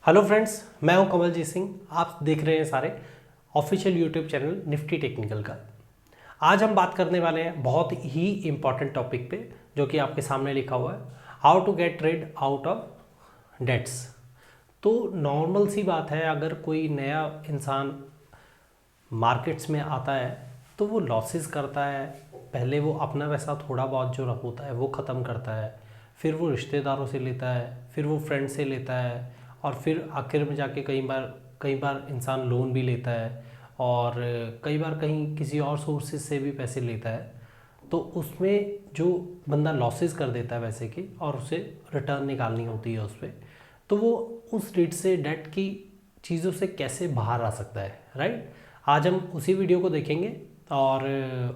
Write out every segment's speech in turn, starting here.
Hello friends, मैं हूं कमलजीत सिंह। आप देख रहे हैं सारे official YouTube channel Nifty technical का। आज हम बात करने वाले हैं बहुत ही इम्पॉर्टेंट टॉपिक पे, जो कि आपके सामने लिखा हुआ है, how to get trade out of debts. तो नॉर्मल सी बात है, अगर कोई नया इंसान मार्केट्स में आता है तो वो लॉसेस करता है। पहले वो अपना पैसा थोड़ा बहुत जो होता है वो ख़त्म करता है, फिर वो रिश्तेदारों से लेता है, फिर वो फ्रेंड से लेता है, और फिर आखिर में जाके कई बार इंसान लोन भी लेता है, और कई बार कहीं किसी और सोर्सेज से भी पैसे लेता है। तो उसमें जो बंदा लॉसेस कर देता है वैसे कि, और उसे रिटर्न निकालनी होती है उस पर, तो वो उस डेट से डेट की चीज़ों से कैसे बाहर आ सकता है, राइट। आज हम उसी वीडियो को देखेंगे और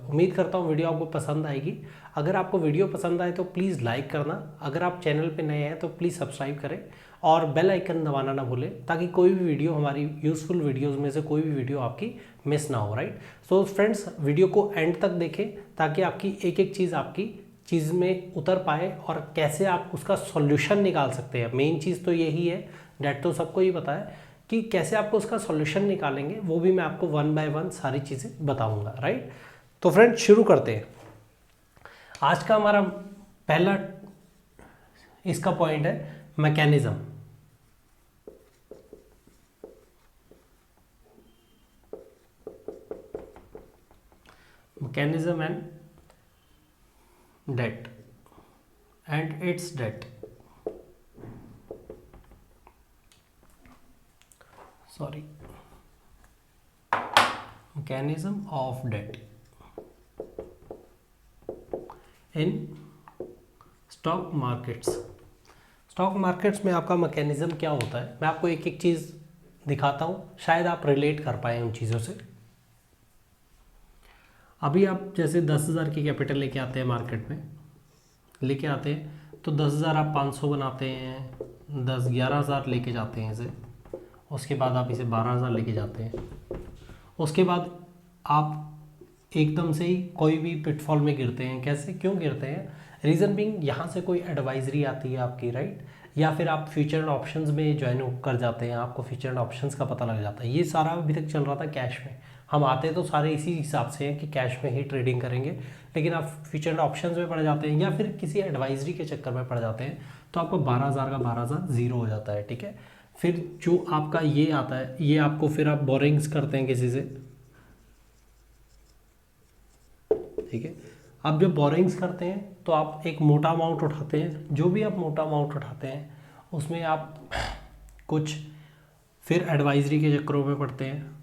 उम्मीद करता हूँ वीडियो आपको पसंद आएगी। अगर आपको वीडियो पसंद आए तो प्लीज़ लाइक करना, अगर आप चैनल पे नए हैं तो प्लीज़ सब्सक्राइब करें और बेल आइकन दबाना ना भूलें, ताकि कोई भी वीडियो, हमारी यूज़फुल वीडियोस में से कोई भी वीडियो आपकी मिस ना हो, राइट। सो फ्रेंड्स, वीडियो को एंड तक देखें ताकि आपकी एक एक चीज़ आपकी चीज़ में उतर पाए और कैसे आप उसका सॉल्यूशन निकाल सकते हैं। मेन चीज़ तो यही है, डेट तो सबको ही पता है कि कैसे आपको उसका सॉल्यूशन निकालेंगे, वो भी मैं आपको वन बाय वन सारी चीज़ें बताऊंगा, राइट। तो फ्रेंड्स, शुरू करते हैं। आज का हमारा पहला इसका पॉइंट है mechanism. Mechanism and debt and its debt, sorry, mechanism of debt in stock markets. Stock markets में आपका मैकेनिज्म क्या होता है, मैं आपको एक एक चीज़ दिखाता हूँ, शायद आप रिलेट कर पाए उन चीज़ों से। अभी आप जैसे 10,000 की कैपिटल लेके आते हैं मार्केट में, लेके आते हैं तो 10,000 आप 500 बनाते हैं, 11,000 लेके जाते हैं इसे, उसके बाद आप इसे 12,000 लेके जाते हैं, उसके बाद आप एकदम से ही कोई भी पिटफॉल में गिरते हैं। कैसे, क्यों गिरते हैं? रीज़न बिंग, यहाँ से कोई एडवाइजरी आती है आपकी, राइट, या फिर आप फ्यूचर एंड ऑप्शंस में ज्वाइन कर जाते हैं, आपको फ्यूचर एंड ऑप्शंस का पता लग जाता है। ये सारा अभी तक चल रहा था कैश में। हम आते तो सारे इसी हिसाब से हैं कि कैश में ही ट्रेडिंग करेंगे, लेकिन आप फ्यूचर एंड ऑप्शंस में पड़ जाते हैं या फिर किसी एडवाइजरी के चक्कर में पड़ जाते हैं, तो आपको 12,000 का 12,000 ज़ीरो हो जाता है, ठीक है। फिर जो आपका ये आता है, ये आपको फिर आप बोरिंग्स करते हैं किसी से, ठीक है। आप जब बोरिंग्स करते हैं तो आप एक मोटा अमाउंट उठाते हैं, जो भी आप मोटा अमाउंट उठाते हैं उसमें आप कुछ फिर एडवाइजरी के चक्करों में पड़ते हैं,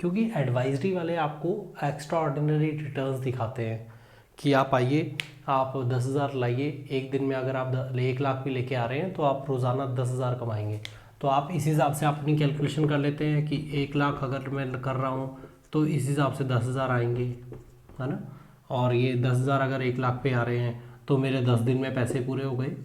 क्योंकि एडवाइजरी वाले आपको एक्स्ट्रा ऑर्डिनरी रिटर्न्स दिखाते हैं कि आप आइए, आप 10,000 लाइए, एक दिन में अगर आप 1 लाख भी लेके आ रहे हैं तो आप रोज़ाना 10,000 कमाएंगे। तो आप इस हिसाब से अपनी कैलकुलेशन कर लेते हैं कि 1 लाख अगर मैं कर रहा हूँ तो इस हिसाब से 10,000 आएंगे, है ना। और ये 10,000 अगर 1 लाख पे आ रहे हैं तो मेरे 10 दिन में पैसे पूरे हो गए,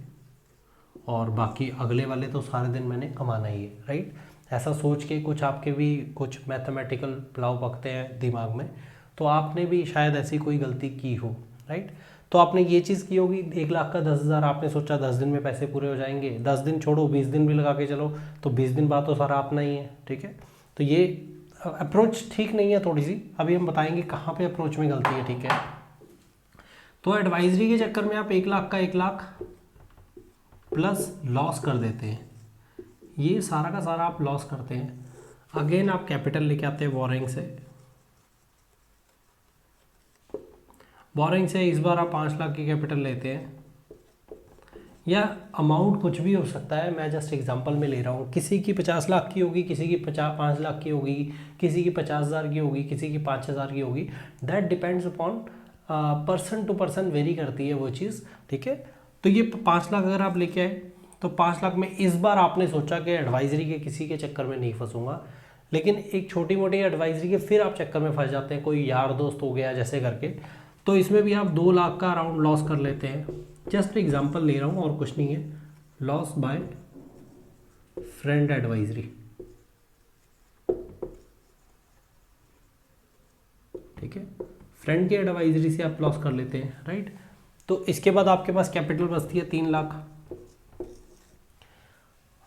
और बाकी अगले वाले तो सारे दिन मैंने कमाना ही है, राइट। ऐसा सोच के कुछ आपके भी कुछ मैथमेटिकल पुलाव पकते हैं दिमाग में, तो आपने भी शायद ऐसी कोई गलती की हो, राइट। तो आपने ये चीज़ की होगी, 1 लाख का 10,000 आपने सोचा 10 दिन में पैसे पूरे हो जाएंगे। 10 दिन छोड़ो, 20 दिन भी लगा के चलो तो 20 दिन बाद तो सारा अपना ही है, ठीक है। तो ये अप्रोच ठीक नहीं है थोड़ी सी, अभी हम बताएंगे कहाँ पे अप्रोच में गलती है, ठीक है। तो एडवाइजरी के चक्कर में आप 1 लाख का 1 लाख प्लस लॉस कर देते हैं, ये सारा का सारा आप लॉस करते हैं। अगेन आप कैपिटल लेके आते हैं बोरिंग से, बोरिंग से इस बार आप 5 लाख की कैपिटल लेते हैं, या अमाउंट कुछ भी हो सकता है, मैं जस्ट एग्जांपल में ले रहा हूँ। किसी की 50 लाख की होगी, किसी की 5 लाख की होगी, किसी की 50,000 की होगी, किसी की 5,000 की होगी। That depends upon person to person, vary करती है वो चीज़, ठीक है। तो ये 5 लाख अगर आप लेके आए तो 5 लाख में इस बार आपने सोचा कि एडवाइजरी के किसी के चक्कर में नहीं फंसूंगा, लेकिन एक छोटी मोटी एडवाइजरी के फिर आप चक्कर में फंस जाते हैं, कोई यार दोस्त हो गया जैसे करके, तो इसमें भी आप 2 लाख का अराउंड लॉस कर लेते हैं। जस्ट एग्जांपल ले रहा हूँ और कुछ नहीं है, लॉस बाय फ्रेंड एडवाइजरी, ठीक है। फ्रेंड की एडवाइजरी से आप लॉस कर लेते हैं, राइट। तो इसके बाद आपके पास कैपिटल बचती है 3 लाख,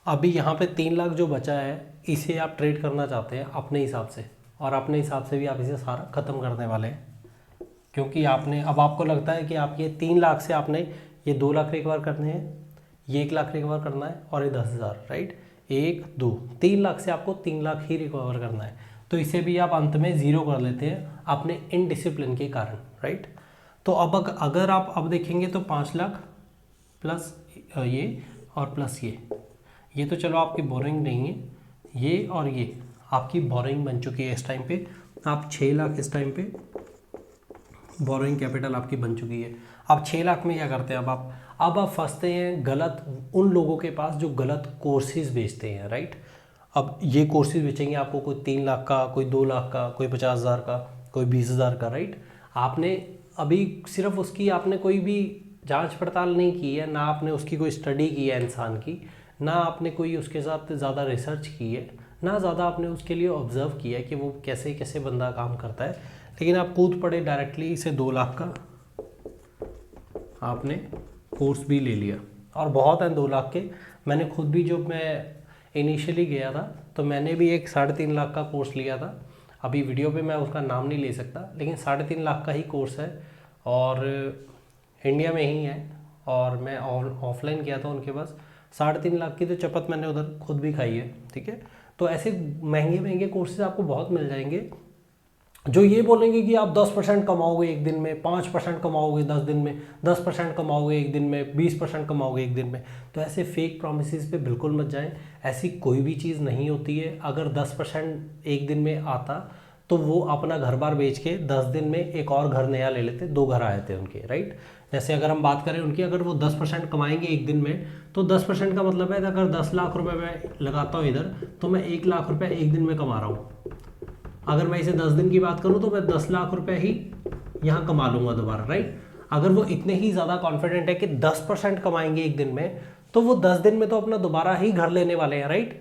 अभी यहाँ पे 3 लाख जो बचा है इसे आप ट्रेड करना चाहते हैं अपने हिसाब से, और अपने हिसाब से भी आप इसे सारा ख़त्म करने वाले हैं, क्योंकि आपने अब आपको लगता है कि आप ये 3 लाख से आपने ये 2 लाख रिकवर करने हैं, ये 1 लाख रिकवर करना है और ये 10,000, राइट। 1 2 3 लाख से आपको 3 लाख ही रिकवर करना है, तो इसे भी आप अंत में ज़ीरो कर लेते हैं अपने इनडिसिप्लिन के कारण, राइट। तो अब अगर आप अब देखेंगे तो 5 लाख प्लस ये और प्लस ये तो चलो आपकी बोरिंग नहीं है, ये और ये आपकी बोरिंग बन चुकी है इस टाइम पे। आप 6 लाख इस टाइम पे बोरिंग कैपिटल आपकी बन चुकी है। अब 6 लाख में क्या करते हैं अब आप फंसते हैं गलत उन लोगों के पास जो गलत कोर्सेज बेचते हैं, राइट। अब ये कोर्सेज बेचेंगे आपको, कोई 3 लाख का, कोई 2 लाख का, कोई 50,000 का, कोई 20,000 का, राइट। आपने अभी सिर्फ उसकी आपने कोई भी जांच पड़ताल नहीं की है, ना आपने उसकी कोई स्टडी की है इंसान की, ना आपने कोई उसके साथ ज़्यादा रिसर्च की है, ना ज़्यादा आपने उसके लिए ऑब्जर्व किया है कि वो कैसे कैसे बंदा काम करता है, लेकिन आप कूद पड़े डायरेक्टली इसे 2 लाख का आपने कोर्स भी ले लिया। और बहुत हैं 2 लाख के। मैंने खुद भी जब मैं इनिशियली गया था तो मैंने भी एक 3.5 लाख का कोर्स लिया था। अभी वीडियो पे मैं उसका नाम नहीं ले सकता, लेकिन 3.5 लाख का ही कोर्स है और इंडिया में ही है, और मैं ऑफलाइन किया था उनके पास। 3.5 लाख की तो चपत मैंने उधर खुद भी खाई है, ठीक है। तो ऐसे महंगे महंगे कोर्सेज आपको बहुत मिल जाएंगे जो ये बोलेंगे कि आप 10% कमाओगे एक दिन में, 5% कमाओगे 10 दिन में, 10% कमाओगे एक दिन में, 20% कमाओगे एक दिन में। तो ऐसे फेक प्रोमिसेस पे बिल्कुल मत जाएं। ऐसी कोई भी चीज़ नहीं होती है। अगर 10% एक दिन में आता तो वो अपना घर बार बेच के 10 दिन में एक और घर नया ले लेते, 2 घर आए थे उनके, राइट। जैसे अगर हम बात करें उनकी, अगर वो 10% कमाएंगे एक दिन में, तो 10% का मतलब है अगर 10 लाख रुपए मैं लगाता हूँ इधर, तो मैं 1 लाख रुपए एक दिन में कमा रहा हूँ। अगर मैं इसे 10 दिन की बात करूं तो मैं 10 लाख रुपए ही यहाँ कमा लूंगा दोबारा, राइट। अगर वो इतने ही ज़्यादा कॉन्फिडेंट है कि 10% कमाएंगे एक दिन में, तो वो 10 दिन में तो अपना दोबारा ही घर लेने वाले हैं, राइट।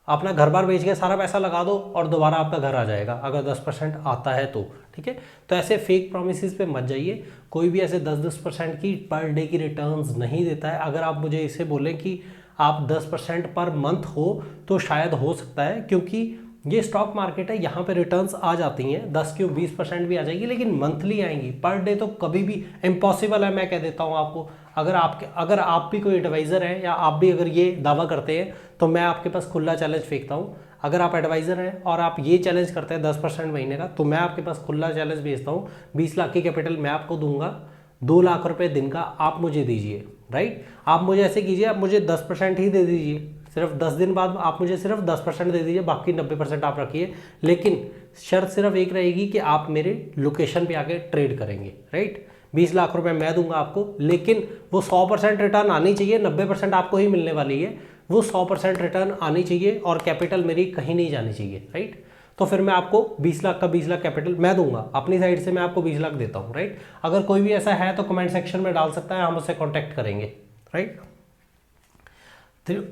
अपना घर बार बेच के सारा पैसा लगा दो और दोबारा आपका घर आ जाएगा अगर 10% आता है तो, ठीक है। तो ऐसे फेक प्रोमिसेस पे मत जाइए। कोई भी ऐसे 10% की पर डे की रिटर्न्स नहीं देता है। अगर आप मुझे इसे बोलें कि आप 10% पर मंथ हो तो शायद हो सकता है, क्योंकि ये स्टॉक मार्केट है, यहाँ पे रिटर्न्स आ जाती हैं, 10 क्यों 20% भी आ जाएगी, लेकिन मंथली आएंगी। पर डे तो कभी भी इम्पॉसिबल है, मैं कह देता हूँ आपको। अगर आप भी कोई एडवाइज़र हैं या आप भी अगर ये दावा करते हैं तो मैं आपके पास खुला चैलेंज फेंकता हूँ। अगर आप एडवाइज़र हैं और आप ये चैलेंज करते हैं 10% महीने का, तो मैं आपके पास खुला चैलेंज भेजता हूँ। 20 लाख की कैपिटल मैं आपको दूंगा, 2 लाख रुपये दिन का आप मुझे दीजिए, राइट। आप मुझे ऐसे कीजिए, आप मुझे 10% ही दे दीजिए, सिर्फ 10 दिन बाद आप मुझे सिर्फ 10% दे दीजिए, बाकी 90% आप रखिए। लेकिन शर्त सिर्फ एक रहेगी कि आप मेरे लोकेशन पे आके ट्रेड करेंगे, राइट। 20 लाख रुपए मैं दूंगा आपको, लेकिन वो 100% रिटर्न आनी चाहिए, 90% आपको ही मिलने वाली है। वो 100% रिटर्न आनी चाहिए और कैपिटल मेरी कहीं नहीं जानी चाहिए, राइट। तो फिर मैं आपको 20 लाख का 20 लाख कैपिटल मैं दूंगा, अपनी साइड से मैं आपको 20 लाख देता हूँ, राइट। अगर कोई भी ऐसा है तो कमेंट सेक्शन में डाल सकता है, हम उससे कॉन्टैक्ट करेंगे, राइट।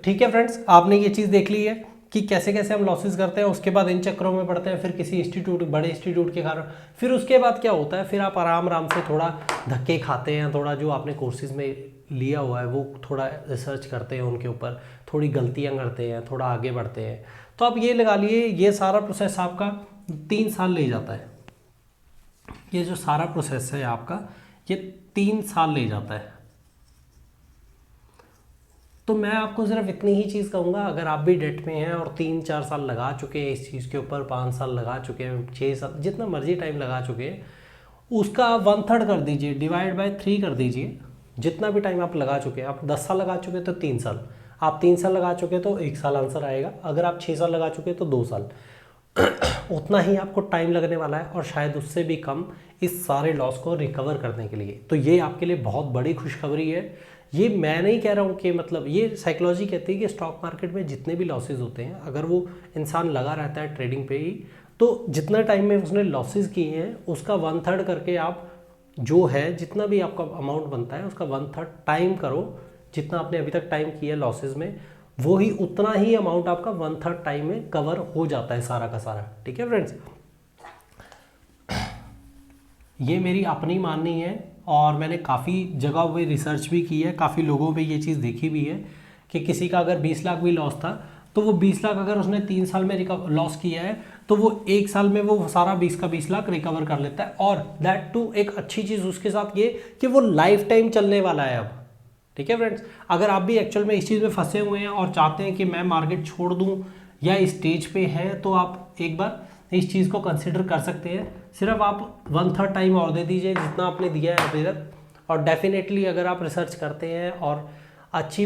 ठीक है फ्रेंड्स, आपने ये चीज़ देख ली है कि कैसे कैसे हम लॉसेस करते हैं। उसके बाद इन चक्करों में पड़ते हैं, फिर किसी इंस्टीट्यूट, बड़े इंस्टीट्यूट के कारण। फिर उसके बाद क्या होता है, फिर आप आराम आराम से थोड़ा धक्के खाते हैं, थोड़ा जो आपने कोर्सेज में लिया हुआ है वो थोड़ा रिसर्च करते हैं उनके ऊपर, थोड़ी गलतियां करते हैं, थोड़ा आगे बढ़ते हैं। तो आप ये लगा लिए, ये सारा प्रोसेस आपका 3 साल ले जाता है। ये जो सारा प्रोसेस है आपका, ये 3 साल ले जाता है। तो मैं आपको सिर्फ इतनी ही चीज़ कहूँगा, अगर आप भी डेट में हैं और 3-4 साल लगा चुके हैं इस चीज़ के ऊपर, 5 साल लगा चुके हैं, 6 साल, जितना मर्जी टाइम लगा चुके हैं, उसका आप 1/3 कर दीजिए, डिवाइड बाय 3 कर दीजिए। जितना भी टाइम आप लगा चुके हैं, आप 10 साल लगा चुके तो 3 साल, आप 3 साल लगा चुके तो 1 साल आंसर आएगा। अगर आप 6 साल लगा चुके तो 2 साल। उतना ही आपको टाइम लगने वाला है और शायद उससे भी कम इस सारे लॉस को रिकवर करने के लिए। तो ये आपके लिए बहुत बड़ी खुशखबरी है। ये मैं नहीं कह रहा हूँ कि मतलब, ये साइकोलॉजी कहती है कि स्टॉक मार्केट में जितने भी लॉसेज होते हैं, अगर वो इंसान लगा रहता है ट्रेडिंग पे ही, तो जितना टाइम में उसने लॉसेज किए हैं उसका 1/3 करके आप जो है, जितना भी आपका अमाउंट बनता है उसका 1/3 टाइम करो, जितना आपने अभी तक टाइम किया लॉसेज में, वो ही उतना ही अमाउंट आपका 1/3 टाइम में कवर हो जाता है सारा का सारा। ठीक है फ्रेंड्स, ये मेरी अपनी माननी है और मैंने काफ़ी जगह पे रिसर्च भी की है, काफ़ी लोगों पे ये चीज़ देखी भी है कि किसी का अगर 20 लाख भी लॉस था तो वो 20 लाख अगर उसने 3 साल में लॉस किया है तो वो 1 साल में वो सारा 20 का 20 लाख रिकवर कर लेता है। और दैट टू एक अच्छी चीज़ उसके साथ ये कि वो लाइफ टाइम चलने वाला है अब। ठीक है फ्रेंड्स, अगर आप भी एक्चुअल में इस चीज़ में फंसे हुए हैं और चाहते हैं कि मैं मार्केट छोड़ दूं या इस स्टेज पे हैं, तो आप एक बार इस चीज़ को कंसिडर कर सकते हैं। सिर्फ आप 1/3 टाइम और दे दीजिए जितना आपने दिया है अभी तक, और डेफिनेटली अगर आप रिसर्च करते हैं और अच्छी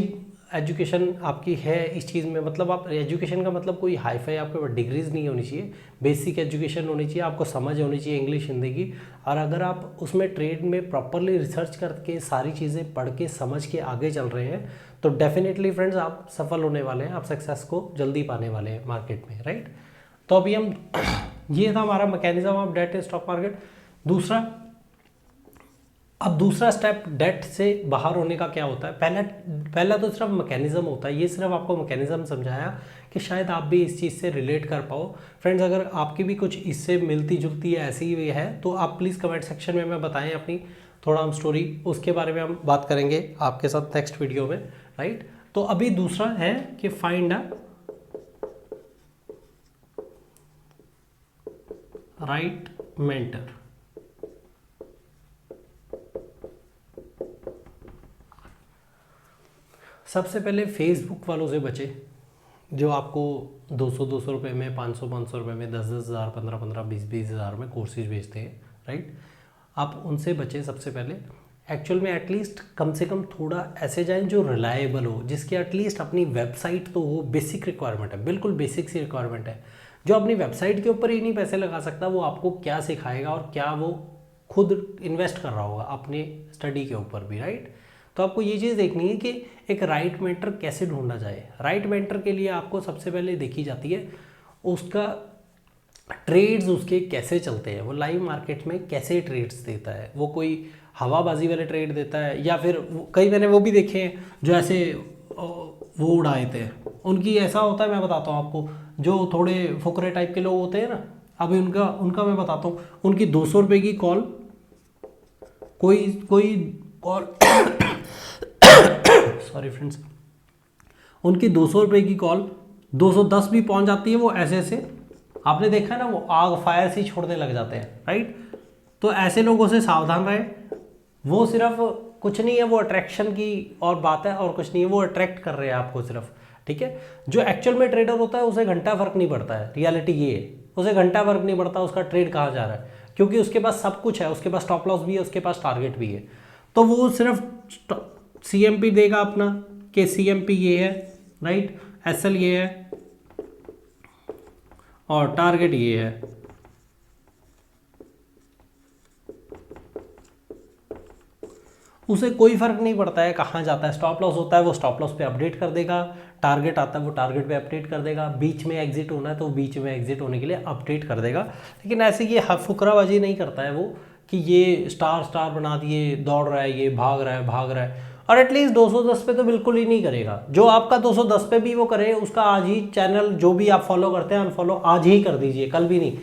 एजुकेशन आपकी है इस चीज़ में, मतलब आप एजुकेशन का मतलब कोई हाई फाई आपके पास डिग्रीज नहीं होनी चाहिए, बेसिक एजुकेशन होनी चाहिए, आपको समझ होनी चाहिए इंग्लिश हिंदी की। और अगर आप उसमें ट्रेड में प्रॉपरली रिसर्च करके सारी चीज़ें पढ़ के समझ के आगे चल रहे हैं तो डेफिनेटली फ्रेंड्स आप सफल होने वाले हैं, आप सक्सेस को जल्दी पाने वाले हैं मार्केट में, राइट। तो अभी हम ये था हमारा mechanism of debt in stock market. दूसरा स्टेप डेट से बाहर होने का क्या होता है। पहला तो सिर्फ मैकेनिज्म होता है, ये सिर्फ आपको मैकेनिज्म समझाया कि शायद आप भी इस चीज़ से रिलेट कर पाओ। फ्रेंड्स, अगर आपकी भी कुछ इससे मिलती जुलती ऐसी ही है तो आप प्लीज़ कमेंट सेक्शन में बताएं अपनी थोड़ा हम स्टोरी, उसके बारे में हम बात करेंगे आपके साथ नेक्स्ट वीडियो में, राइट। तो अभी दूसरा है कि फाइंड अ राइट मेंटर। सबसे पहले फेसबुक वालों से बचे जो आपको 200 रुपये में, 500 रुपये में, 10 हज़ार, 15 20 हज़ार में कोर्सेज बेचते हैं, राइट। आप उनसे बचे सबसे पहले। एक्चुअल में एटलीस्ट कम से कम थोड़ा ऐसे जाएं जो रिलायबल हो, जिसकी एटलीस्ट अपनी वेबसाइट तो हो। बेसिक रिक्वायरमेंट है, बिल्कुल बेसिक सी रिक्वायरमेंट है। जो अपनी वेबसाइट के ऊपर ही नहीं पैसे लगा सकता वो आपको क्या सिखाएगा, और क्या वो खुद इन्वेस्ट कर रहा होगा अपने स्टडी के ऊपर भी, राइट। तो आपको ये चीज़ देखनी है कि एक राइट मेंटर कैसे ढूंढा जाए। राइट मेंटर के लिए आपको सबसे पहले देखी जाती है उसका ट्रेड्स, उसके कैसे चलते हैं, वो लाइव मार्केट में कैसे ट्रेड्स देता है, वो कोई हवाबाजी वाले ट्रेड देता है या फिर कई मैंने वो भी देखे हैं जो ऐसे वो उड़ाए थे, उनकी ऐसा होता है। मैं बताता हूँ आपको, जो थोड़े फुकरे टाइप के लोग होते हैं ना, अभी उनका मैं बताता हूँ। उनकी 200 रुपये की कॉल, कोई कॉल सॉरी फ्रेंड्स, उनकी 200 रुपये की कॉल 210 भी पहुंच जाती है। वो ऐसे ऐसे आपने देखा है ना, वो आग फायर सी छोड़ने लग जाते हैं, राइट। तो ऐसे लोगों से सावधान रहे। वो सिर्फ कुछ नहीं है, वो अट्रैक्शन की और बात है और कुछ नहीं है, वो अट्रैक्ट कर रहे हैं आपको सिर्फ, ठीक है। जो एक्चुअल में ट्रेडर होता है उसे घंटा फर्क नहीं पड़ता है, रियलिटी ये है, उसे घंटा फर्क नहीं पड़ता उसका ट्रेड कहाँ जा रहा है, क्योंकि उसके पास सब कुछ है, उसके पास स्टॉप लॉस भी है, उसके पास टारगेट भी है। तो वो सिर्फ CMP देगा अपना कि CMP ये है, राइट, SL ये है और टारगेट ये है। उसे कोई फर्क नहीं पड़ता है कहाँ जाता है। स्टॉप लॉस होता है वो स्टॉप लॉस पे अपडेट कर देगा, टारगेट आता है वो टारगेट पे अपडेट कर देगा, बीच में एग्जिट होना है तो बीच में एग्जिट होने के लिए अपडेट कर देगा। लेकिन ऐसे ये फुकराबाजी नहीं करता है वो कि ये स्टार बना दिए, दौड़ रहा है, ये भाग रहा है। और एटलीस्ट 210 पे तो बिल्कुल ही नहीं करेगा। जो आपका 210 पे भी वो करे उसका आज ही चैनल जो भी आप फॉलो करते हैं अनफॉलो आज ही कर दीजिए, कल भी नहीं।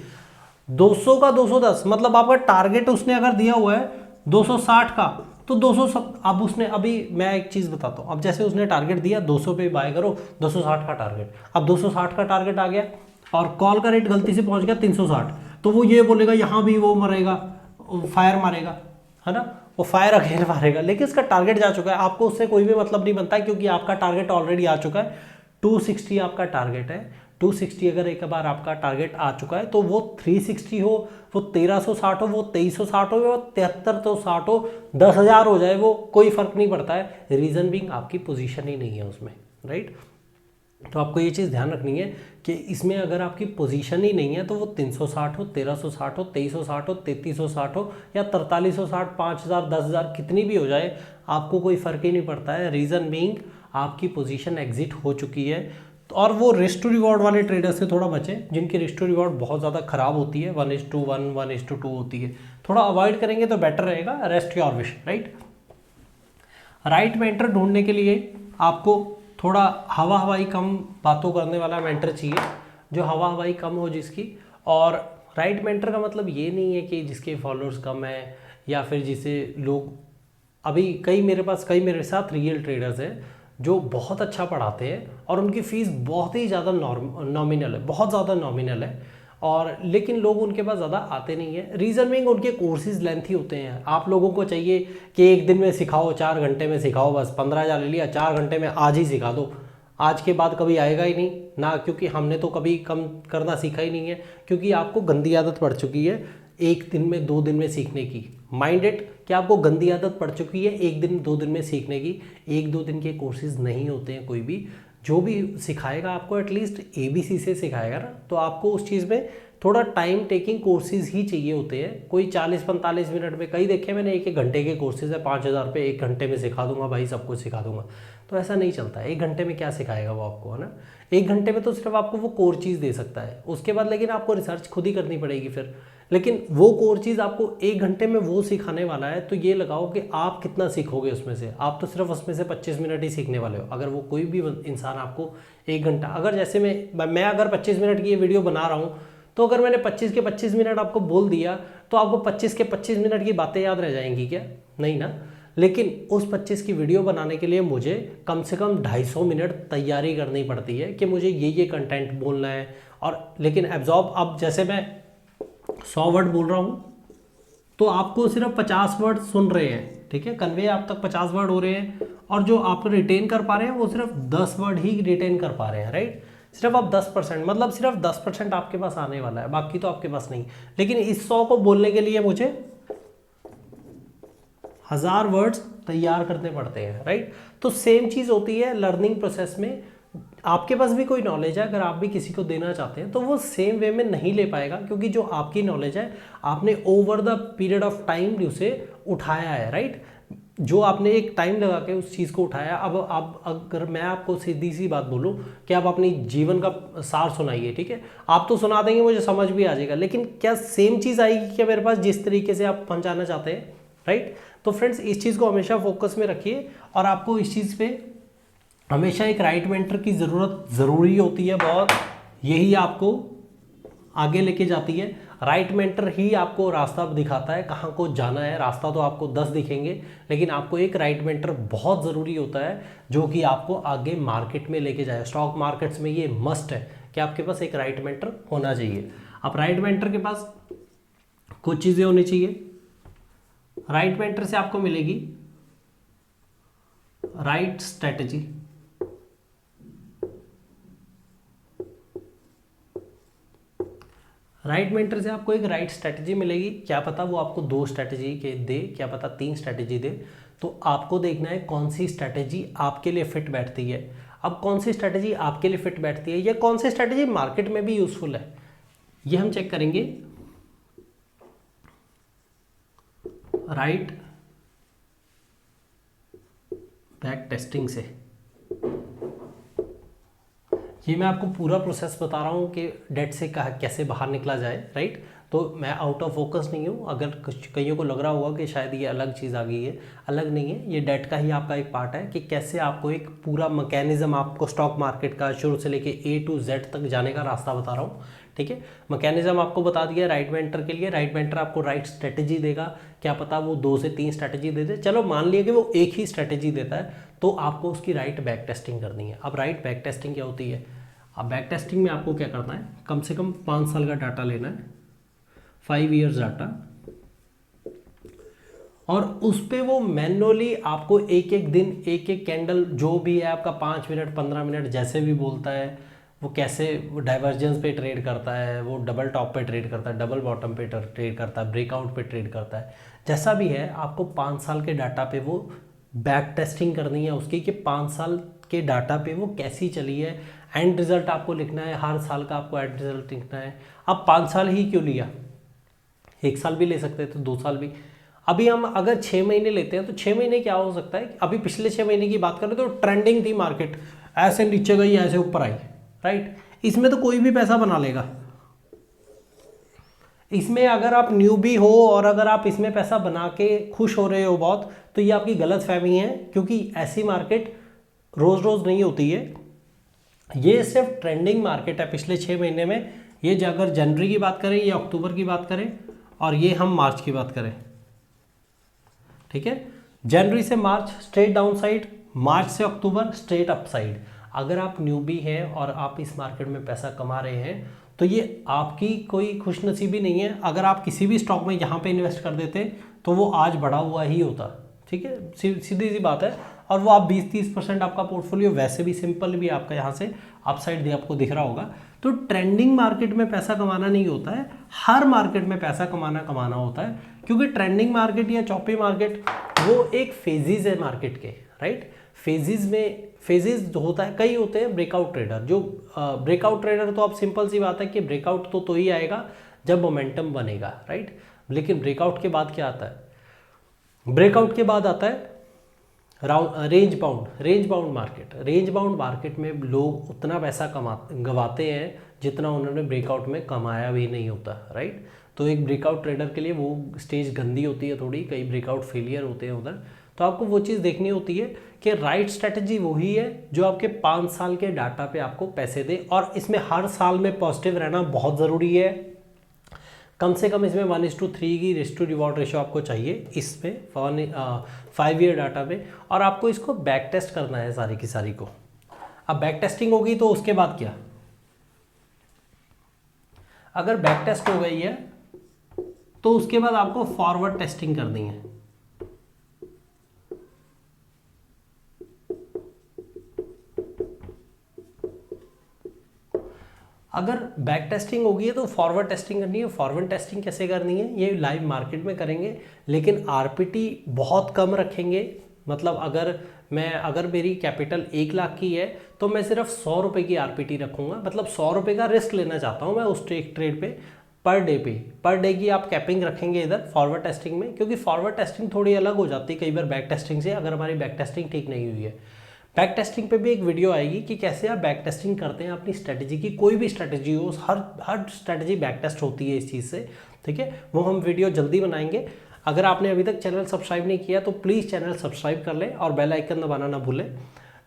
200 का 210 मतलब आपका टारगेट उसने अगर दिया हुआ है 260 का, तो 200 अब उसने, अभी मैं एक चीज़ बताता हूँ, अब जैसे उसने टारगेट दिया 200 पे बाय करो, 260 का टारगेट, अब 260 का टारगेट आ गया और कॉल का रेट गलती से पहुंच गया 360, तो वो ये बोलेगा यहाँ भी वो मरेगा, फायर मारेगा, है ना, वो फायर अगेन मारेगा। लेकिन उसका टारगेट जा चुका है, आपको उससे कोई भी मतलब नहीं बनता है क्योंकि आपका टारगेट ऑलरेडी आ चुका है। 260 आपका टारगेट है, 260 अगर एक बार आपका टारगेट आ चुका है तो वो 360 हो, वो 1360 हो, वो 2360 हो, वो 7360 हो, 10,000 हो जाए, वो कोई फर्क नहीं पड़ता है। रीजन बीइंग आपकी पोजीशन ही नहीं है उसमें, राइट। तो आपको ये चीज़ ध्यान रखनी है कि इसमें अगर आपकी पोजीशन ही नहीं है तो वो 360 हो, 1360 हो, 2360 हो, 3360 हो या 4360, 5000, 10,000 कितनी भी हो जाए, आपको कोई फ़र्क ही नहीं पड़ता है। रीज़न बीइंग आपकी पोजीशन एग्जिट हो चुकी है। और वो रिस्क टू रिवॉर्ड वाले ट्रेडर से थोड़ा बचें जिनकी रिस्क टू रिवॉर्ड बहुत ज़्यादा ख़राब होती है, 1:1, 1:2 होती है। थोड़ा अवॉइड करेंगे तो बेटर रहेगा। Rest your wish, right. Right mentor ढूंढने के लिए आपको थोड़ा हवाई कम बातों करने वाला मेंटर चाहिए, जो हवाई कम हो जिसकी। और राइट मेंटर का मतलब ये नहीं है कि जिसके फॉलोअर्स कम है या फिर जिसे लोग, अभी कई मेरे साथ रियल ट्रेडर्स हैं जो बहुत अच्छा पढ़ाते हैं और उनकी फ़ीस बहुत ही ज़्यादा नॉमिनल है, बहुत ज़्यादा नॉमिनल है, और लेकिन लोग उनके पास ज़्यादा आते नहीं है। रीज़न बीइंग उनके कोर्सेज लेंथी होते हैं। आप लोगों को चाहिए कि एक दिन में सिखाओ, 4 घंटे में सिखाओ, बस 15,000 ले लिया, 4 घंटे में आज ही सिखा दो। आज के बाद कभी आएगा ही नहीं ना, क्योंकि हमने तो कभी कम करना सीखा ही नहीं है, क्योंकि आपको गंदी आदत पड़ चुकी है एक दिन में 2 दिन में सीखने की। माइंड इट कि आपको गंदी आदत पड़ चुकी है एक दिन 2 दिन में सीखने की। 1-2 दिन के कोर्सेज नहीं होते हैं कोई भी। जो भी सिखाएगा आपको एटलीस्ट ABC से सिखाएगा ना, तो आपको उस चीज़ में थोड़ा टाइम टेकिंग कोर्सेज ही चाहिए होते हैं। कोई 40-45 मिनट में, कई देखे मैंने 1-1 घंटे के कोर्सेज है, 5,000 रुपये 1 घंटे में सिखा दूंगा भाई, सब कुछ सिखा दूंगा। तो ऐसा नहीं चलता है। 1 घंटे में क्या सिखाएगा वो आपको, है ना। 1 घंटे में तो सिर्फ आपको वो कोर चीज़ दे सकता है, उसके बाद लेकिन आपको रिसर्च खुद ही करनी पड़ेगी फिर। लेकिन वो कोर चीज़ आपको 1 घंटे में वो सिखाने वाला है, तो ये लगाओ कि आप कितना सीखोगे उसमें से। आप तो सिर्फ उसमें से 25 मिनट ही सीखने वाले हो। अगर वो कोई भी इंसान आपको 1 घंटा, अगर जैसे मैं अगर 25 मिनट की ये वीडियो बना रहा हूँ, तो अगर मैंने 25 के 25 मिनट आपको बोल दिया, तो आपको 25 के 25 मिनट की बातें याद रह जाएंगी क्या? नहीं ना। लेकिन उस 25 की वीडियो बनाने के लिए मुझे कम से कम 250 मिनट तैयारी करनी पड़ती है कि मुझे ये कंटेंट बोलना है। और लेकिन एब्जॉर्ब, अब जैसे मैं 100 वर्ड बोल रहा हूँ, तो आपको सिर्फ 50 वर्ड सुन रहे हैं, ठीक है, कन्वे आप तक 50 वर्ड हो रहे हैं, और जो आप रिटेन कर पा रहे हैं वो सिर्फ 10 वर्ड ही रिटेन कर पा रहे हैं, राइट। सिर्फ आप 10%, मतलब सिर्फ 10% आपके पास आने वाला है, बाकी तो आपके पास नहीं। लेकिन इस 100 को बोलने के लिए मुझे 1000 वर्ड्स तैयार करने पड़ते हैं, राइट। तो सेम चीज़ होती है लर्निंग प्रोसेस में। आपके पास भी कोई नॉलेज है, अगर आप भी किसी को देना चाहते हैं, तो वो सेम वे में नहीं ले पाएगा, क्योंकि जो आपकी नॉलेज है आपने over the period of time उसे उठाया है, राइट। जो आपने एक टाइम लगा के उस चीज़ को उठाया। अब अगर मैं आपको सीधी सी बात बोलूँ कि आप अपनी जीवन का सार सुनाइए, ठीक है, आप तो सुना देंगे, मुझे समझ भी आ जाएगा, लेकिन क्या सेम चीज़ आएगी क्या मेरे पास जिस तरीके से आप पहुँचाना चाहते हैं, राइट। तो फ्रेंड्स, इस चीज़ को हमेशा फोकस में रखिए, और आपको इस चीज़ पे हमेशा एक राइट मेंटर की ज़रूरी होती है बहुत। यही आपको आगे लेके जाती है। राइट मेंटर ही आपको रास्ता दिखाता है कहाँ को जाना है। रास्ता तो आपको 10 दिखेंगे, लेकिन आपको एक राइट मेंटर बहुत ज़रूरी होता है, जो कि आपको आगे मार्केट में लेके जाए। स्टॉक मार्केट्स में ये मस्ट है कि आपके पास एक राइट मेंटर होना चाहिए। अब राइट मेंटर के पास कुछ चीज़ें होनी चाहिए। राइट मेंटर से आपको मिलेगी राइट स्ट्रेटजी। राइट मेंटर से आपको एक राइट स्ट्रेटजी मिलेगी। क्या पता वो आपको 2 स्ट्रेटजी के दे, क्या पता 3 स्ट्रेटजी दे। तो आपको देखना है कौन सी स्ट्रेटजी आपके लिए फिट बैठती है। अब कौन सी स्ट्रेटजी आपके लिए फिट बैठती है, या कौन सी स्ट्रेटजी मार्केट में भी यूजफुल है, ये हम चेक करेंगे राइट बैक टेस्टिंग से। ये मैं आपको पूरा प्रोसेस बता रहा हूँ कि डेट से कैसे बाहर निकला जाए, राइट। तो मैं आउट ऑफ फोकस नहीं हूँ। अगर कुछ कईयों को लग रहा होगा कि शायद ये अलग चीज़ आ गई है, अलग नहीं है। ये डेट का ही आपका एक पार्ट है कि कैसे आपको एक पूरा मैकेनिज्म, आपको स्टॉक मार्केट का शुरू से लेके A to Z तक जाने का रास्ता बता रहा हूँ, ठीक है। मैकेनिज्म आपको बता दिया राइट मेंटर के लिए। राइट मेंटर आपको राइट स्ट्रेटजी देगा। क्या पता वो 2 से 3 स्ट्रेटजी दे दे, चलो मान लिया कि वो एक ही स्ट्रेटजी देता है, तो आपको उसकी राइट बैक टेस्टिंग करनी है। अब राइट बैक टेस्टिंग क्या होती है? अब बैक टेस्टिंग में आपको क्या करना है, कम से कम 5 साल का डाटा लेना है, 5 ईयर्स डाटा, और उस पर वो मैनुअली आपको एक एक दिन एक एक कैंडल जो भी है आपका 5 मिनट 15 मिनट जैसे भी बोलता है, वो कैसे डाइवर्जेंस पे ट्रेड करता है, वो डबल टॉप पे ट्रेड करता है, डबल बॉटम पे ट्रेड करता है, ब्रेकआउट पे ट्रेड करता है, जैसा भी है, आपको 5 साल के डाटा पे वो बैक टेस्टिंग करनी है उसकी कि 5 साल के डाटा पे वो कैसी चली है। एंड रिजल्ट आपको लिखना है, हर साल का आपको एंड रिजल्ट लिखना है। अब 5 साल ही क्यों लिया, 1 साल भी ले सकते हैं, तो 2 साल भी। अभी हम अगर 6 महीने लेते हैं तो 6 महीने क्या हो सकता है, अभी पिछले 6 महीने की बात करें तो ट्रेंडिंग थी मार्केट, ऐसे नीचे गई ऐसे ऊपर आई, राइट। इसमें तो कोई भी पैसा बना लेगा। इसमें अगर आप न्यूबी हो और अगर आप इसमें पैसा बना के खुश हो रहे हो बहुत, तो ये आपकी गलत फहमी है, क्योंकि ऐसी मार्केट रोज रोज नहीं होती है। ये सिर्फ ट्रेंडिंग मार्केट है पिछले 6 महीने में। ये अगर जनवरी की बात करें, ये अक्टूबर की बात करें, और ये हम मार्च की बात करें, ठीक है। जनवरी से मार्च स्ट्रेट डाउन साइड, मार्च से अक्टूबर स्ट्रेट अपसाइड। अगर आप न्यूबी हैं और आप इस मार्केट में पैसा कमा रहे हैं तो ये आपकी कोई खुशनसीबी नहीं है। अगर आप किसी भी स्टॉक में यहाँ पे इन्वेस्ट कर देते तो वो आज बढ़ा हुआ ही होता, ठीक है, सीधी सी बात है। और वो आप 20-30% आपका पोर्टफोलियो वैसे भी सिंपल भी आपका यहाँ से अपसाइड भी आपको दिख रहा होगा। तो ट्रेंडिंग मार्केट में पैसा कमाना नहीं होता है, हर मार्केट में पैसा कमाना होता है, क्योंकि ट्रेंडिंग मार्केट या चॉपी मार्केट वो एक फेजेस है मार्केट के, राइट। फेजेस जो होता है, कई होते हैं ब्रेकआउट ट्रेडर। जो ब्रेकआउट ट्रेडर तो आप सिंपल सी बात है कि ब्रेकआउट तो ही आएगा जब मोमेंटम बनेगा, राइट। लेकिन ब्रेकआउट के बाद क्या आता है? ब्रेकआउट के बाद आता है range bound market. Range bound market में लोग उतना पैसा गवाते हैं जितना उन्होंने ब्रेकआउट में कमाया भी नहीं होता, राइट। तो एक ब्रेकआउट ट्रेडर के लिए वो स्टेज गंदी होती है थोड़ी, कई ब्रेकआउट फेलियर होते हैं उधर। तो आपको वो चीज़ देखनी होती है कि राइट स्ट्रेटजी वही है जो आपके 5 साल के डाटा पे आपको पैसे दे, और इसमें हर साल में पॉजिटिव रहना बहुत ज़रूरी है। कम से कम इसमें 1:3 की रिस्क टू रिवॉर्ड रेशियो आपको चाहिए इसमें 5 ईयर डाटा में, और आपको इसको बैक टेस्ट करना है सारी की सारी को। अब बैक टेस्टिंग होगी तो उसके बाद क्या? अगर बैक टेस्ट हो गई है तो उसके बाद आपको फॉरवर्ड टेस्टिंग करनी है। अगर बैक टेस्टिंग होगी है तो फॉरवर्ड टेस्टिंग करनी है। फॉरवर्ड टेस्टिंग कैसे करनी है? ये लाइव मार्केट में करेंगे, लेकिन आरपीटी बहुत कम रखेंगे। मतलब अगर मेरी कैपिटल 1 लाख की है तो मैं सिर्फ 100 रुपये की आरपीटी रखूँगा। मतलब 100 रुपये का रिस्क लेना चाहता हूँ मैं उस ट्रेड पे पर डे की आप कैपिंग रखेंगे इधर फॉरवर्ड टेस्टिंग में, क्योंकि फॉरवर्ड टेस्टिंग थोड़ी अलग हो जाती है कई बार बैक टेस्टिंग से, अगर हमारी बैक टेस्टिंग ठीक नहीं हुई है। बैक टेस्टिंग पे भी एक वीडियो आएगी कि कैसे आप बैक टेस्टिंग करते हैं अपनी स्ट्रेटजी की। कोई भी स्ट्रेटजी हो, हर स्ट्रेटजी बैक टेस्ट होती है इस चीज़ से, ठीक है। वो हम वीडियो जल्दी बनाएंगे। अगर आपने अभी तक चैनल सब्सक्राइब नहीं किया तो प्लीज़ चैनल सब्सक्राइब कर लें और बेल आइकन दबाना ना भूलें,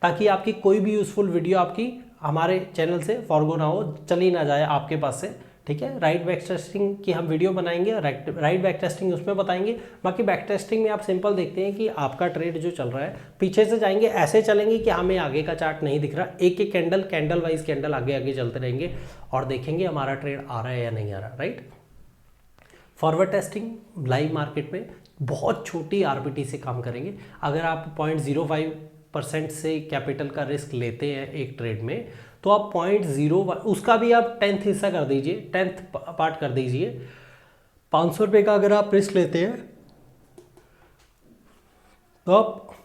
ताकि आपकी कोई भी यूज़फुल वीडियो आपकी हमारे चैनल से फॉरगो ना हो, चली ना जाए आपके पास से, ठीक है। राइट बैक टेस्टिंग की हम वीडियो बनाएंगे, राइट बैक टेस्टिंग उसमें बताएंगे। बाकी बैक टेस्टिंग में आप सिंपल देखते हैं कि आपका ट्रेड जो चल रहा है, पीछे से जाएंगे, ऐसे चलेंगे कि हमें आगे का चार्ट नहीं दिख रहा, एक एक कैंडल वाइज कैंडल आगे चलते रहेंगे और देखेंगे हमारा ट्रेड आ रहा है या नहीं आ रहा, right. Forward testing live market में बहुत छोटी आरपीटी से काम करेंगे। अगर आप 0.05% से कैपिटल का रिस्क लेते हैं एक ट्रेड में, तो आप 0.01 उसका भी आप 10th हिस्सा कर दीजिए, 10th पार्ट कर दीजिए। 500 रुपये का अगर आप रिस्क लेते हैं तो आप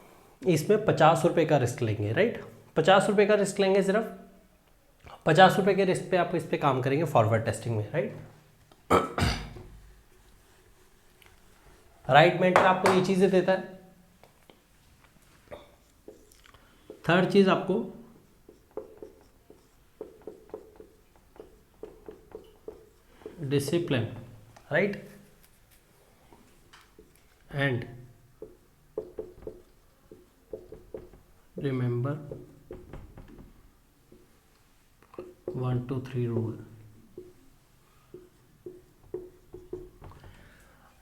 इसमें 50 रुपये का रिस्क लेंगे, राइट। 50 रुपये का रिस्क लेंगे, सिर्फ 50 रुपये के रिस्क पे आप इस पे काम करेंगे फॉरवर्ड टेस्टिंग में, राइट। राइट मेंटर आपको ये चीज़ें देता है। थर्ड चीज़ आपको discipline, right, and remember 1 2 3 rule.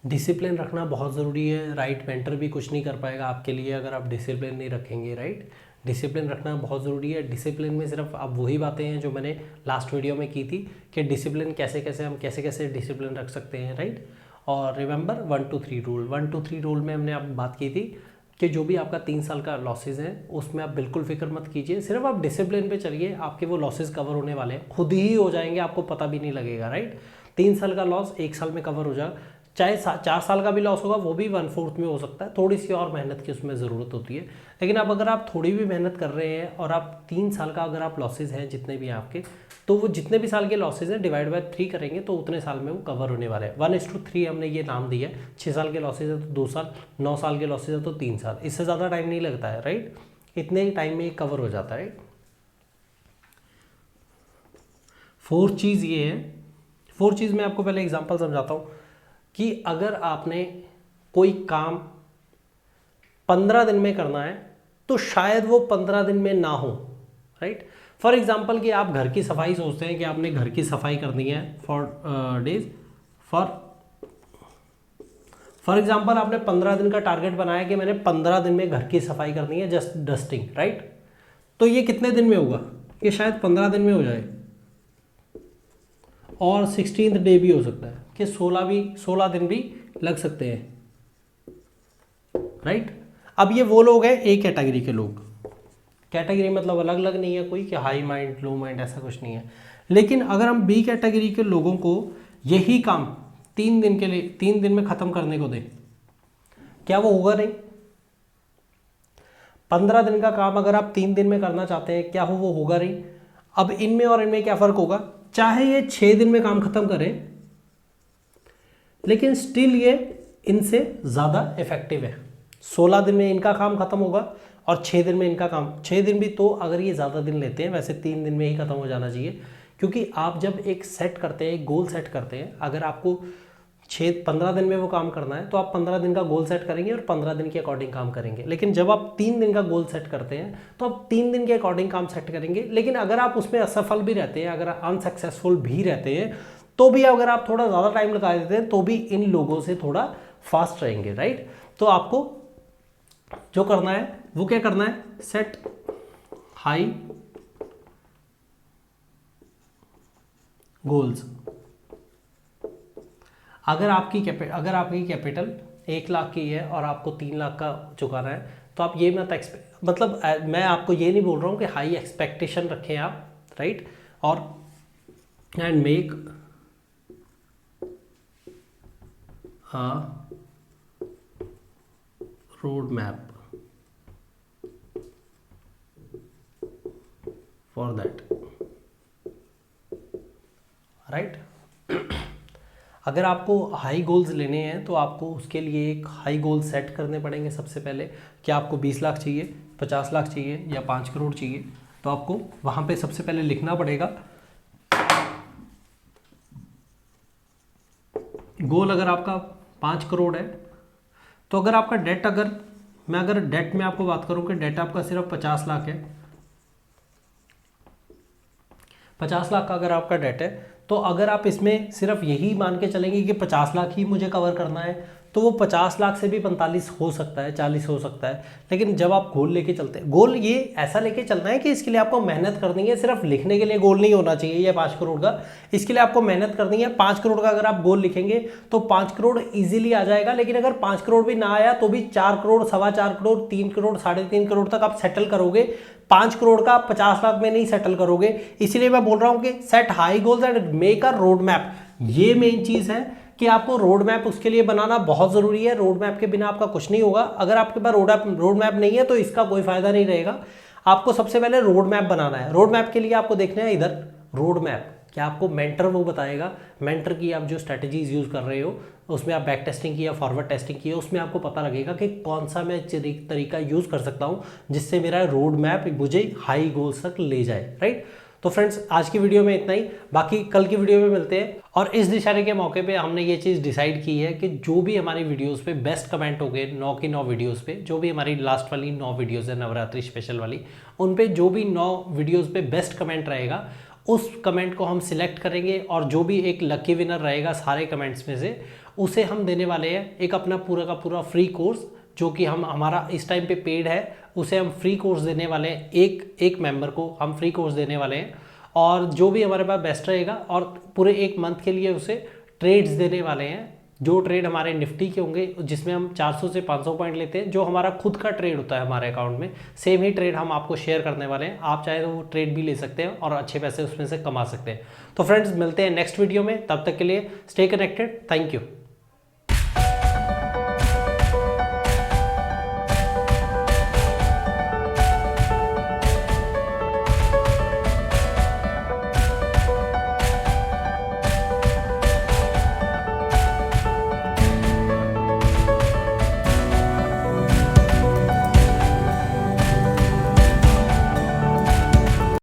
Discipline रखना बहुत ज़रूरी है। राइट मेंटर भी कुछ नहीं कर पाएगा आपके लिए अगर आप डिसिप्लिन नहीं रखेंगे, राइट। डिसिप्लिन रखना बहुत ज़रूरी है। डिसिप्लिन में सिर्फ अब वही बातें हैं जो मैंने लास्ट वीडियो में की थी कि डिसिप्लिन हम कैसे कैसे डिसिप्लिन रख सकते हैं, राइट। और रिमेंबर 1 2 3 रूल। 1 2 3 रूल में हमने अब बात की थी कि जो भी आपका 3 साल का लॉसेज है उसमें आप बिल्कुल फिक्र मत कीजिए, सिर्फ आप डिसिप्लिन पे चलिए, आपके वो लॉसेज कवर होने वाले हैं, खुद ही हो जाएंगे, आपको पता भी नहीं लगेगा, राइट। 3 साल का लॉस 1 साल में कवर हो जाएगा। चाहे 4 साल का भी लॉस होगा वो भी 1/4 में हो सकता है, थोड़ी सी और मेहनत की उसमें ज़रूरत होती है। लेकिन अब अगर आप थोड़ी भी मेहनत कर रहे हैं और आप 3 साल का अगर आप लॉसेज हैं जितने भी आपके, तो वो जितने भी साल के लॉसेज हैं डिवाइड बाय 3 करेंगे तो उतने साल में वो कवर होने वाले हैं। 1:3 हमने ये नाम दिया है। 6 साल के लॉसेज है तो 2 साल, 9 साल के लॉसेज है तो 3 साल, इससे ज़्यादा टाइम नहीं लगता है, राइट। इतने ही टाइम में कवर हो जाता है। 4th चीज़ ये है, 4th चीज़ मैं आपको पहले एग्जाम्पल समझाता हूँ कि अगर आपने कोई काम 15 दिन में करना है तो शायद वो 15 दिन में ना हो, राइट। फॉर एग्जाम्पल कि आप घर की सफाई सोचते हैं कि आपने घर की सफाई करनी है फॉर एग्जाम्पल आपने 15 दिन का टारगेट बनाया कि मैंने 15 दिन में घर की सफाई करनी है, जस्ट डस्टिंग, राइट। तो ये कितने दिन में होगा? ये शायद 15 दिन में हो जाए, और 16th डे भी हो सकता है कि 16 दिन भी लग सकते हैं, राइट। अब ये वो लोग हैं ए कैटेगरी के लोग। कैटेगरी मतलब अलग अलग नहीं है कोई कि हाई माइंड लो माइंड, ऐसा कुछ नहीं है। लेकिन अगर हम बी कैटेगरी के लोगों को यही काम 3 दिन के लिए 3 दिन में ख़त्म करने को दें, क्या वो होगा? नहीं। 15 दिन का काम अगर आप 3 दिन में करना चाहते हैं, क्या वो होगा? नहीं। अब इनमें और इनमें क्या फ़र्क होगा? चाहे ये 6 दिन में काम ख़त्म करें, लेकिन स्टिल ये इनसे ज़्यादा इफेक्टिव है। 16 दिन में इनका काम खत्म होगा और 6 दिन में इनका काम, 6 दिन भी तो अगर ये ज़्यादा दिन लेते हैं, वैसे 3 दिन में ही ख़त्म हो जाना चाहिए। क्योंकि आप जब एक सेट करते हैं, एक गोल सेट करते हैं, अगर आपको 15 दिन में वो काम करना है तो आप 15 दिन का गोल सेट करेंगे और 15 दिन के अकॉर्डिंग काम करेंगे। लेकिन जब आप 3 दिन का गोल सेट करते हैं तो आप 3 दिन के अकॉर्डिंग काम सेट करेंगे। लेकिन अगर आप उसमें असफल भी रहते हैं, अगर अनसक्सेसफुल भी रहते हैं, तो भी अगर आप थोड़ा ज़्यादा टाइम लगा देते हैं तो भी इन लोगों से थोड़ा फास्ट रहेंगे, राइट। तो आपको जो करना है वो क्या करना है? Set high goals. अगर आपकी कैपिटल 1 लाख की है और आपको 3 लाख का चुकाना है, तो आप ये मत मतलब मैं आपको ये नहीं बोल रहा हूँ कि हाई एक्सपेक्टेशन रखें आप, राइट। और and make road map for that, right. अगर आपको हाई गोल्स लेने हैं तो आपको उसके लिए एक हाई गोल सेट करने पड़ेंगे सबसे पहले। क्या आपको 20 लाख चाहिए, 50 लाख चाहिए या 5 करोड़ चाहिए? तो आपको वहाँ पे सबसे पहले लिखना पड़ेगा गोल। अगर आपका 5 करोड़ है तो अगर आपका डेट, अगर डेट में आपको बात करूं कि डेट आपका सिर्फ 50 लाख है, 50 लाख का अगर आपका डेट है, तो अगर आप इसमें सिर्फ यही मान के चलेंगे कि 50 लाख ही मुझे कवर करना है, तो वो 50 लाख से भी 45 हो सकता है, 40 हो सकता है। लेकिन जब आप गोल लेके चलते हैं, गोल ये ऐसा लेके चलना है कि इसके लिए आपको मेहनत करनी है। सिर्फ लिखने के लिए गोल नहीं होना चाहिए ये 5 करोड़ का, इसके लिए आपको मेहनत करनी है। 5 करोड़ का अगर आप गोल लिखेंगे तो 5 करोड़ ईजिली आ जाएगा। लेकिन अगर 5 करोड़ भी ना आया तो भी 4 करोड़, 4.25 करोड़, 3 करोड़, 3.5 करोड़ तक आप सेटल करोगे। 5 करोड़ का 50 लाख में नहीं सेटल करोगे। इसलिए मैं बोल रहा हूं कि set high goals and make a road map. ये मेन चीज है कि आपको रोड मैप उसके लिए बनाना बहुत जरूरी है। रोड मैप के बिना आपका कुछ नहीं होगा। अगर आपके पास रोड मैप नहीं है तो इसका कोई फायदा नहीं रहेगा। आपको सबसे पहले रोड मैप बनाना है। रोड मैप के लिए आपको देखना है इधर रोड मैप, क्या आपको मेंटर वो बताएगा। मेंटर की आप जो स्ट्रेटजीज यूज कर रहे हो उसमें आप बैक टेस्टिंग की या फॉरवर्ड टेस्टिंग की है, उसमें आपको पता लगेगा कि कौन सा मैं तरीका यूज कर सकता हूं जिससे मेरा रोड मैप मुझे हाई गोल्स तक ले जाए, राइट। तो फ्रेंड्स आज की वीडियो में इतना ही, बाकी कल की वीडियो में मिलते हैं। और इस दिशारे के मौके पे हमने ये चीज़ डिसाइड की है कि जो भी हमारी वीडियोस पे बेस्ट कमेंट हो गए 9 की 9 वीडियोस पे, जो भी हमारी लास्ट वाली 9 वीडियोस है नवरात्रि स्पेशल वाली, उन पे जो भी 9 वीडियोस पे बेस्ट कमेंट रहेगा उस कमेंट को हम सिलेक्ट करेंगे और जो भी एक लकी विनर रहेगा सारे कमेंट्स में से, उसे हम देने वाले हैं एक अपना पूरा का पूरा फ्री कोर्स, जो कि हमारा इस टाइम पे पेड है, उसे हम फ्री कोर्स देने वाले हैं। एक मेंबर को हम फ्री कोर्स देने वाले हैं और जो भी हमारे पास बेस्ट रहेगा, और पूरे 1 मंथ के लिए उसे ट्रेड्स देने वाले हैं। जो ट्रेड हमारे निफ्टी के होंगे जिसमें हम 400 से 500 पॉइंट लेते हैं, जो हमारा खुद का ट्रेड होता है हमारे अकाउंट में, सेम ही ट्रेड हम आपको शेयर करने वाले हैं। आप चाहे तो वो ट्रेड भी ले सकते हैं और अच्छे पैसे उसमें से कमा सकते हैं। तो फ्रेंड्स मिलते हैं नेक्स्ट वीडियो में, तब तक के लिए स्टे कनेक्टेड। Thank you.